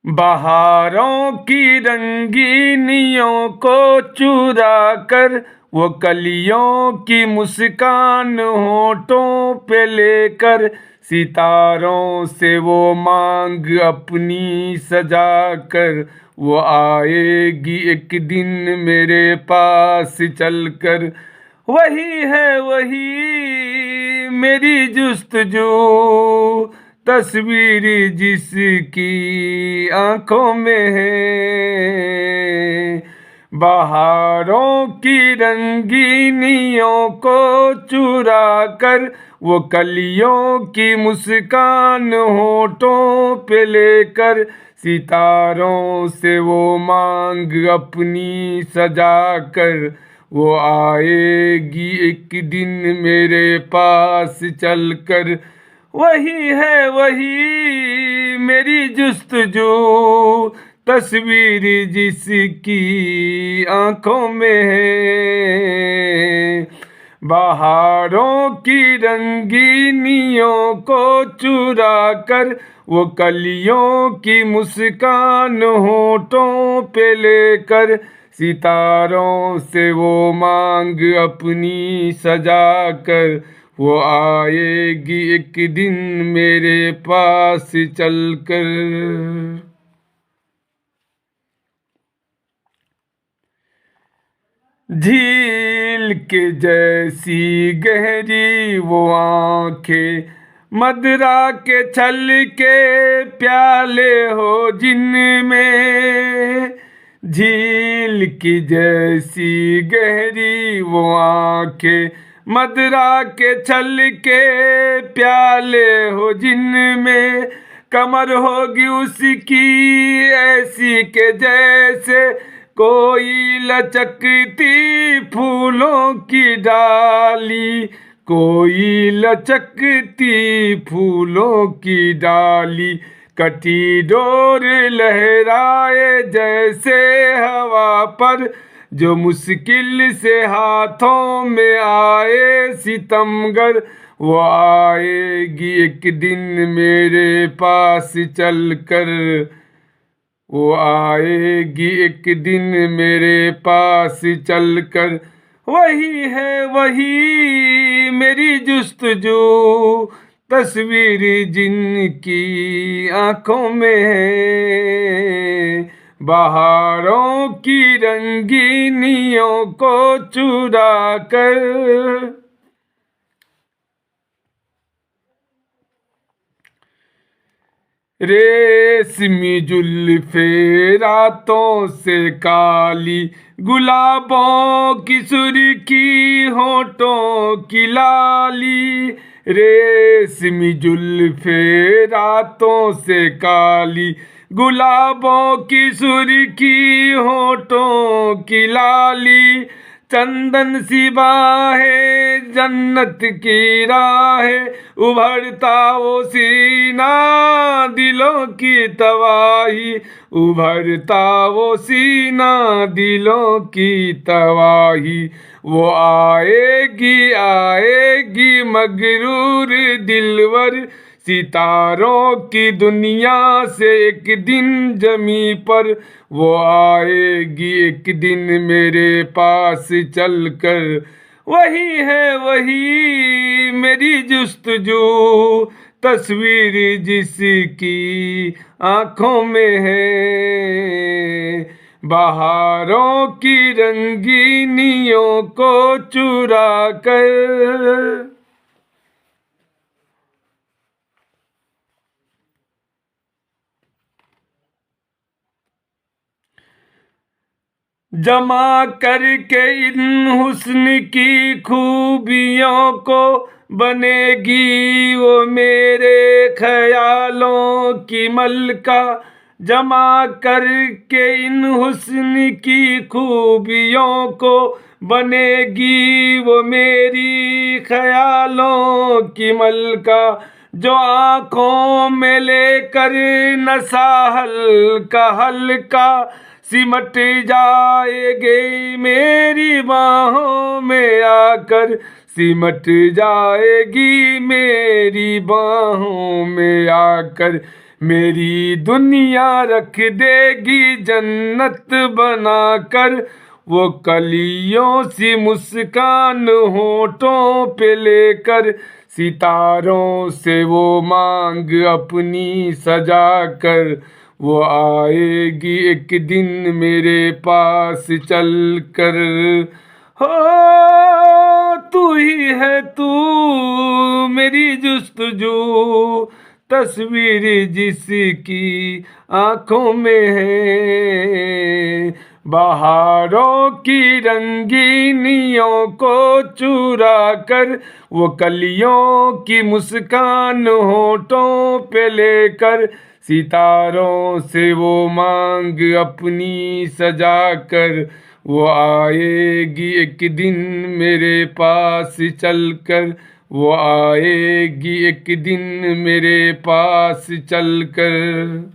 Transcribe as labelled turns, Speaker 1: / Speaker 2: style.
Speaker 1: बहारों की रंगीनियों को चुरा कर वो कलियों की मुस्कान होठों पे लेकर सितारों से वो मांग अपनी सजा कर वो आएगी एक दिन मेरे पास चलकर। वही है वही मेरी जुस्तजू, तस्वीर जिसकी आंखों में है। बहारों की रंगीनियों को चुरा कर वो कलियों की मुस्कान होठों पे लेकर सितारों से वो मांग अपनी सजा कर वो आएगी एक दिन मेरे पास चलकर। वही है वही मेरी जुस्तजू, तस्वीर जिसकी आंखों में है। बहारों की रंगीनियों को चुरा कर वो कलियों की मुस्कान होठों पे लेकर सितारों से वो मांग अपनी सजा कर वो आएगी एक दिन मेरे पास चलकर। झील के जैसी गहरी वो आंखें, मदरा के छल के प्याले हो जिनमें। झील की जैसी गहरी वो आंखें, मदरा के छल के प्याले हो जिनमें। कमर होगी उसकी ऐसी के जैसे कोई लचकती फूलों की डाली, कोई लचकती फूलों की डाली। कटी डोर लहराए जैसे हवा पर, जो मुश्किल से हाथों में आए सितमगर। वो आएगी एक दिन मेरे पास चलकर, वो आएगी एक दिन मेरे पास चलकर। वही है वही मेरी जुस्तजू, तस्वीर जिनकी आंखों में है। बहारों की रंगीनियों को चुरा कर। रेशमी जुल्फे रातों से काली, गुलाबों की सुर्खी होठों की लाली। रेशमी जुल्फे रातों से काली, गुलाबों की सुर्खी होठों की लाली। चंदन सी बाहें जन्नत की राहें, उभरता वो सीना दिलों की तवाही, उभरता वो सीना दिलों की तवाही। वो आएगी आएगी मगरूर दिलवर, सितारों की दुनिया से एक दिन जमी पर। वो आएगी एक दिन मेरे पास चलकर। वही है वही मेरी जुस्तजू, तस्वीर जिसकी आंखों में है। बहारों की रंगीनियों को चुरा कर। जमा करके इन हुस्न की खूबियों को, बनेगी वो मेरे ख्यालों की मलका। जमा करके इन हुस्न की खूबियों को, बनेगी वो मेरी ख्यालों की मलका। जो आँखों में लेकर नशा हल्का हल्का, सिमट जाएगी मेरी बाहों में आकर। सिमट जाएगी मेरी बाहों में आकर, मेरी दुनिया रख देगी जन्नत बनाकर। वो कलियों सी मुस्कान होठों पे लेकर, सितारों से वो मांग अपनी सजा कर। वो आएगी एक दिन मेरे पास चल कर। हो तू ही है तू मेरी जुस्तजू, तस्वीर जिसकी आंखों में है। बहारों की रंगीनियों को चुरा कर, वो कलियों की मुस्कान होठों पे लेकर, सितारों से वो मांग अपनी सजा कर। वो आएगी एक दिन मेरे पास चल कर, वो आएगी एक दिन मेरे पास चल कर।